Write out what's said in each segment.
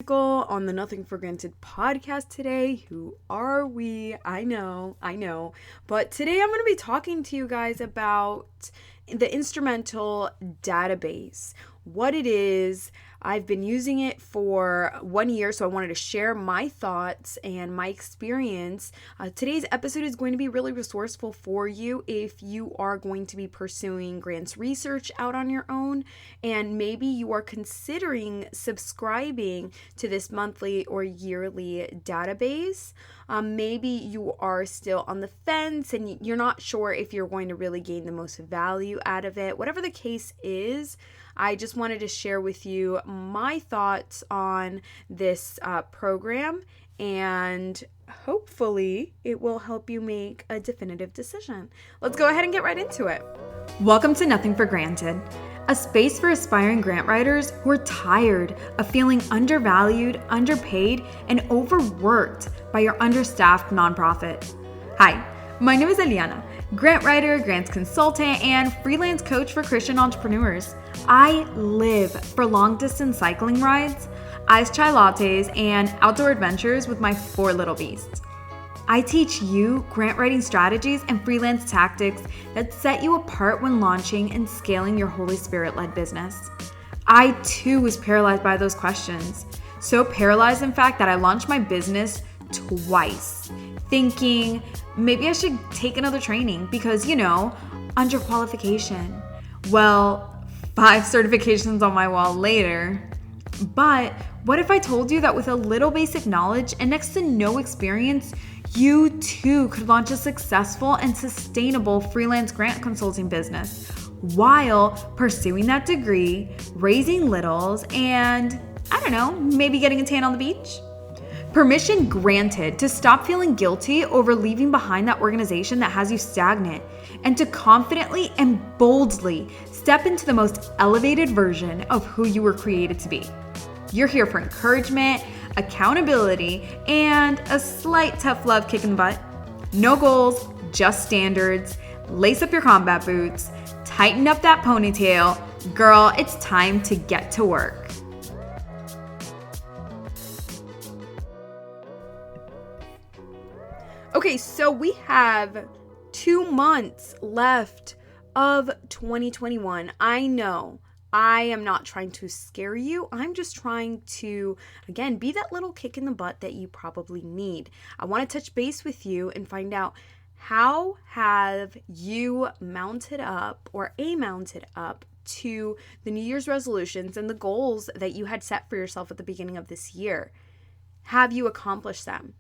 Michael on the Nothing for Granted podcast today. Who are we? I know. But today I'm going to be talking to you guys about the Instrumentl Database, what it is. I've been using it for 1 year, so I wanted to share my thoughts and my experience. Today's episode is going to be really resourceful for you if you are going to be pursuing grants research out on your own, and maybe you are considering subscribing to this monthly or yearly database. Maybe you are still on the fence and you're not sure if you're going to really gain the most value out of it. Whatever the case is, I just wanted to share with you my thoughts on this program, and hopefully it will help you make a definitive decision. Let's go ahead and get right into it. Welcome to Nothing for Granted, a space for aspiring grant writers who are tired of feeling undervalued, underpaid, and overworked by your understaffed nonprofit. Hi, my name is Eliana, grant writer, grants consultant, and freelance coach for Christian entrepreneurs. I live for long-distance cycling rides, iced chai lattes, and outdoor adventures with my 4 little beasts. I teach you grant writing strategies and freelance tactics that set you apart when launching and scaling your Holy Spirit-led business. I too was paralyzed by those questions. So paralyzed, in fact, that I launched my business twice, thinking maybe I should take another training because, underqualification. Well, 5 certifications on my wall later. But what if I told you that with a little basic knowledge and next to no experience, you too could launch a successful and sustainable freelance grant consulting business while pursuing that degree, raising littles, and maybe getting a tan on the beach? Permission granted to stop feeling guilty over leaving behind that organization that has you stagnant, and to confidently and boldly step into the most elevated version of who you were created to be. You're here for encouragement, accountability, and a slight tough love kick in the butt. No goals, just standards. Lace up your combat boots, tighten up that ponytail. Girl, it's time to get to work. Okay, so we have 2 months left of 2021. I know I am not trying to scare you. I'm just trying to, again, be that little kick in the butt that you probably need. I want to touch base with you and find out, how have you mounted up to the New Year's resolutions and the goals that you had set for yourself at the beginning of this year? Have you accomplished them?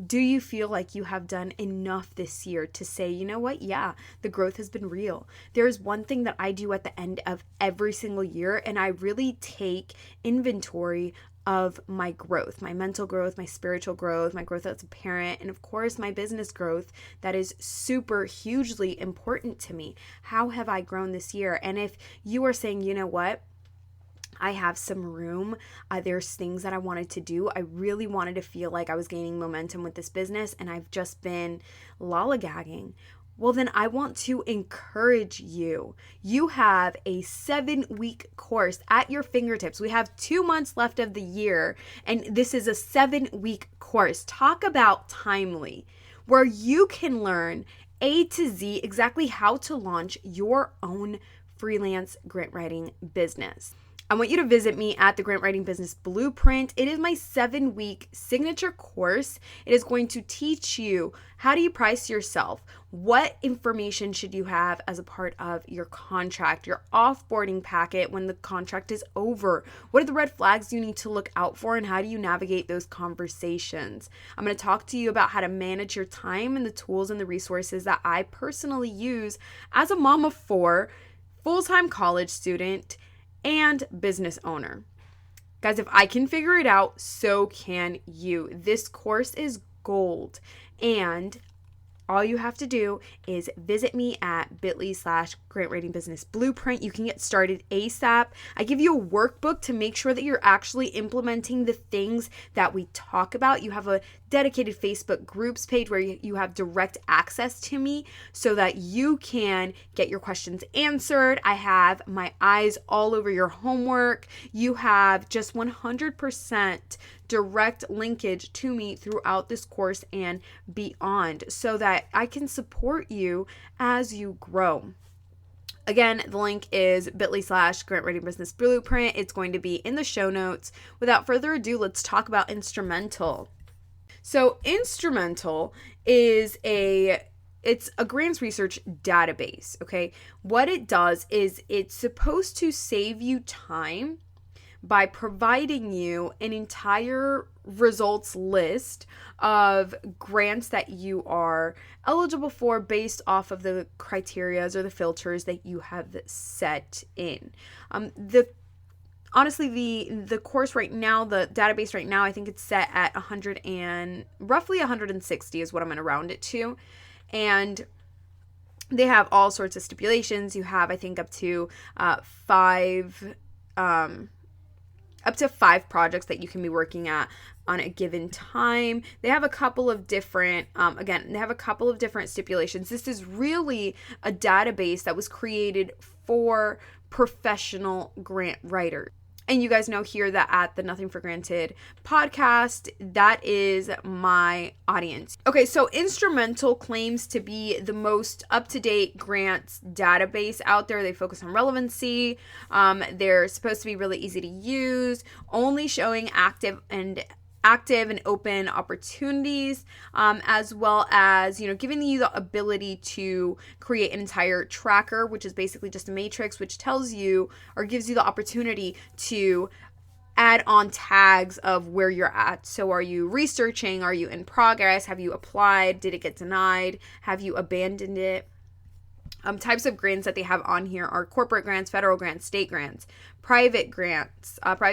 Do you feel like you have done enough this year to say, you know what? Yeah, the growth has been real. There's one thing that I do at the end of every single year, and I really take inventory of my growth, my mental growth, my spiritual growth, my growth as a parent, and of course, my business growth that is super hugely important to me. How have I grown this year? And if you are saying, you know what? I have some room. There's things that I wanted to do. I really wanted to feel like I was gaining momentum with this business, and I've just been lollygagging. Well, then I want to encourage you. You have a 7-week course at your fingertips. We have 2 months left of the year, and this is a 7-week course. Talk about timely, where you can learn A to Z exactly how to launch your own freelance grant writing business. I want you to visit me at the Grant Writing Business Blueprint. It is my 7-week signature course. It is going to teach you, how do you price yourself? What information should you have as a part of your contract, your offboarding packet when the contract is over? What are the red flags you need to look out for, and how do you navigate those conversations? I'm going to talk to you about how to manage your time and the tools and the resources that I personally use as a mom of 4, full-time college student, and business owner. Guys, if I can figure it out, so can you. This course is gold, and all you have to do is visit me at bit.ly/grant writing business blueprint. You can get started ASAP. I give you a workbook to make sure that you're actually implementing the things that we talk about. You have a dedicated Facebook groups page where you have direct access to me so that you can get your questions answered. I have my eyes all over your homework. You have just 100% direct linkage to me throughout this course and beyond so that I can support you as you grow. Again, the link is bit.ly/grant writing business blueprint. It's going to be in the show notes. Without further ado, let's talk about Instrumentl. So Instrumentl is it's a grants research database, okay? What it does is it's supposed to save you time by providing you an entire results list of grants that you are eligible for based off of the criterias or the filters that you have set in. Honestly, the course right now, the database right now, I think it's set at roughly 160 is what I'm going to round it to. And they have all sorts of stipulations. You have, I think, up to five projects that you can be working at on a given time. They have a couple of different, stipulations. This is really a database that was created for professional grant writers. And you guys know here that at the Nothing for Granted podcast, that is my audience. Okay, so Instrumentl claims to be the most up-to-date grants database out there. They focus on relevancy. They're supposed to be really easy to use, only showing active and open opportunities, as well as, giving you the ability to create an entire tracker, which is basically just a matrix, which tells you or gives you the opportunity to add on tags of where you're at. So are you researching? Are you in progress? Have you applied? Did it get denied? Have you abandoned it? Types of grants that they have on here are corporate grants, federal grants, state grants, private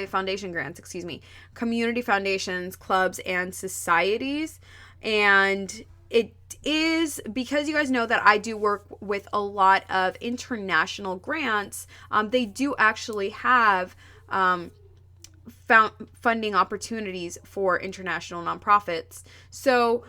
foundation grants, community foundations, clubs, and societies. And it is, because you guys know that I do work with a lot of international grants, they do actually have funding opportunities for international nonprofits. So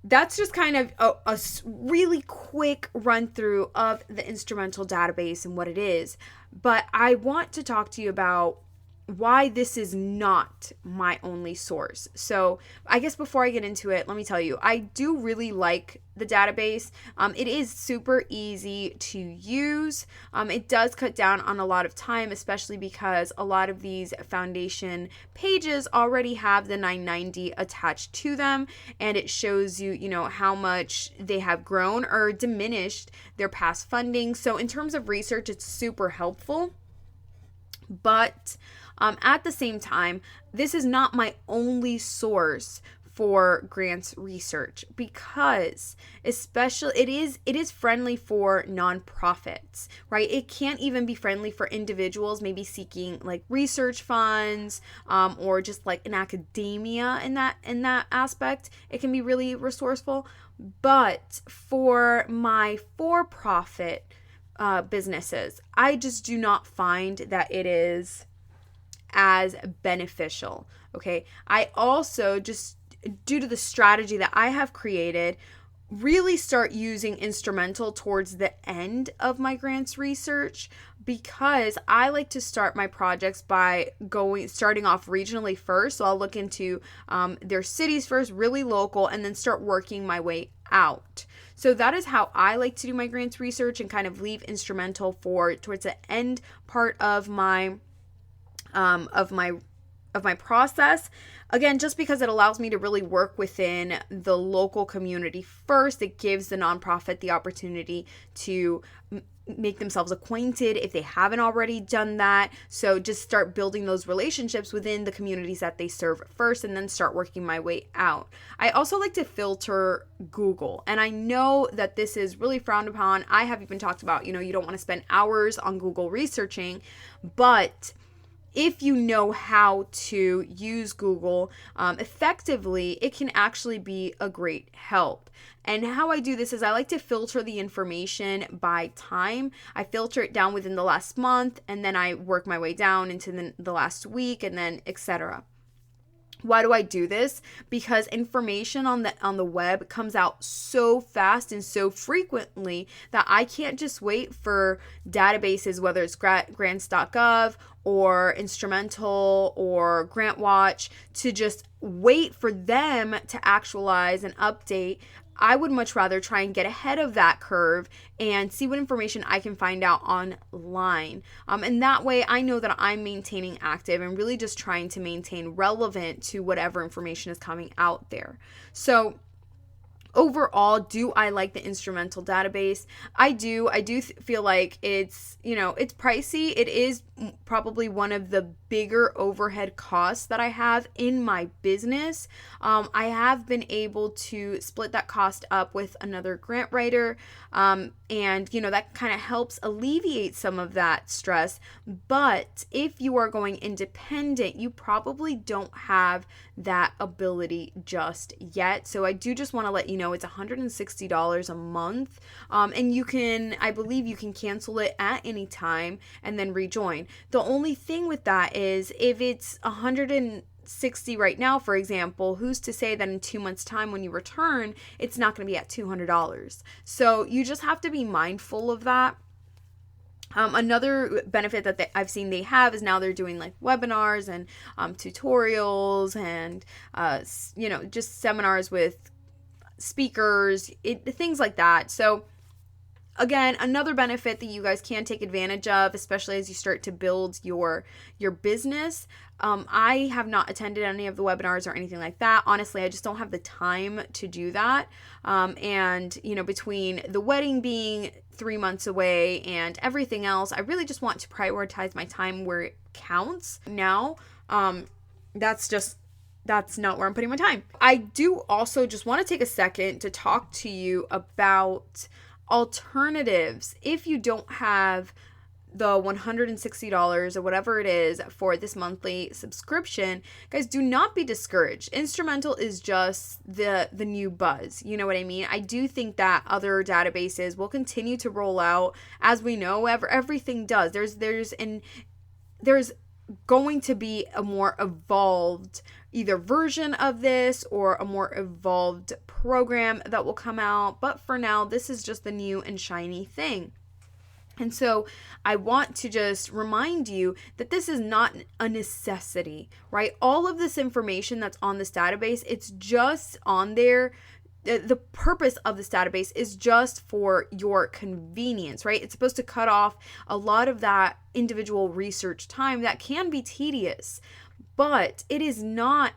that's just kind of a really quick run through of the Instrumentl database and what it is. But I want to talk to you about why this is not my only source. So I guess before I get into it, let me tell you, I do really like the database. It is super easy to use. It does cut down on a lot of time, especially because a lot of these foundation pages already have the 990 attached to them, and it shows you, how much they have grown or diminished their past funding. So in terms of research, it's super helpful. But at the same time, this is not my only source for grants research, because especially it is friendly for nonprofits, right? It can't even be friendly for individuals maybe seeking like research funds, or just like in academia in that aspect. It can be really resourceful, but for my for-profit businesses, I just do not find that it is as beneficial. Okay, I also, just due to the strategy that I have created, really start using Instrumentl towards the end of my grants research, because I like to start my projects by starting off regionally first. So I'll look into their cities first, really local, and then start working my way out. So that is how I like to do my grants research, and kind of leave Instrumentl towards the end part of my process. Again, just because it allows me to really work within the local community first. It gives the nonprofit the opportunity to make themselves acquainted if they haven't already done that. So just start building those relationships within the communities that they serve first, and then start working my way out. I also like to filter Google, and I know that this is really frowned upon. I have even talked about, you don't want to spend hours on Google researching, but if you know how to use Google effectively, it can actually be a great help. And how I do this is I like to filter the information by time. I filter it down within the last month, and then I work my way down into the last week, and then etc. Why do I do this? Because information on the web comes out so fast and so frequently that I can't just wait for databases, whether it's grants.gov or Instrumentl or GrantWatch, to just wait for them to actualize and update. I would much rather try and get ahead of that curve and see what information I can find out online. And that way I know that I'm maintaining active and really just trying to maintain relevant to whatever information is coming out there. So overall, do I like the Instrumentl database? I do. Feel like it's pricey. It is probably one of the bigger overhead costs that I have in my business. I have been able to split that cost up with another grant writer, and that kind of helps alleviate some of that stress. But if you are going independent, you probably don't have that ability just yet. So I do just want to let you know it's $160 a month, and I believe you can cancel it at any time and then rejoin. The only thing with that is if it's $160 right now, for example, who's to say that in 2 months' time when you return, it's not going to be at $200? So you just have to be mindful of that. Another benefit that I've seen they have is now they're doing like webinars and tutorials and just seminars with speakers, things like that. So again, another benefit that you guys can take advantage of, especially as you start to build your business. I have not attended any of the webinars or anything like that. Honestly, I just don't have the time to do that. And between the wedding being 3 months away and everything else, I really just want to prioritize my time where it counts. Now, that's not where I'm putting my time. I do also just want to take a second to talk to you about alternatives. If you don't have the $160 or whatever it is for this monthly subscription, guys, do not be discouraged. Instrumentl is just the new buzz. You know what I mean? I do think that other databases will continue to roll out. As we know, everything does. There's going to be a more evolved either version of this or a more evolved program that will come out. But for now, this is just the new and shiny thing. And so I want to just remind you that this is not a necessity, right? All of this information that's on this database, it's just on there. The purpose of this database is just for your convenience, right? It's supposed to cut off a lot of that individual research time that can be tedious, but it is not,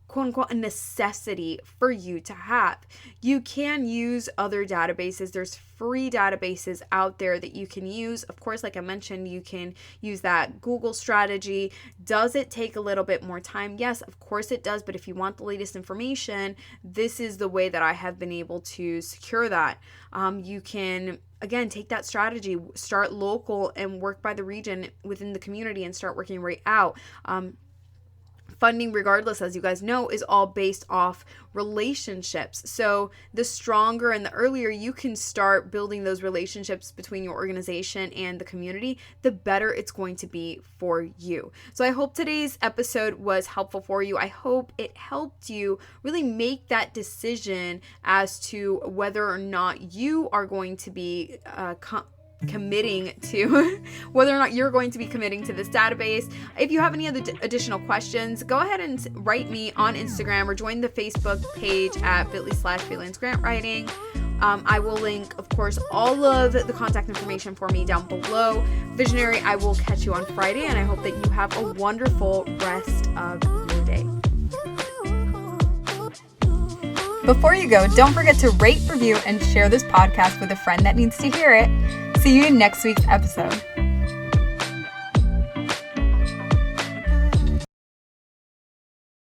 quote unquote, a necessity for you to have. You can use other databases. There's free databases out there that you can use. Of course, like I mentioned, you can use that Google strategy. Does it take a little bit more time? Yes, of course it does. But if you want the latest information, this is the way that I have been able to secure that. You can, again, take that strategy, start local and work by the region within the community and start working right out. Funding, regardless, as you guys know, is all based off relationships. So the stronger and the earlier you can start building those relationships between your organization and the community, the better it's going to be for you. So I hope today's episode was helpful for you. I hope it helped you really make that decision as to whether or not you are going to be committing to whether or not you're going to be committing to this database. If you have any other additional questions, go ahead and write me on Instagram or join the Facebook page at bit.ly/freelance grant writing. I will link, of course, all of the contact information for me down below. Visionary, I will catch you on Friday, and I hope that you have a wonderful rest of your day. Before you go, don't forget to rate, review, and share this podcast with a friend that needs to hear it. See you in next week's episode.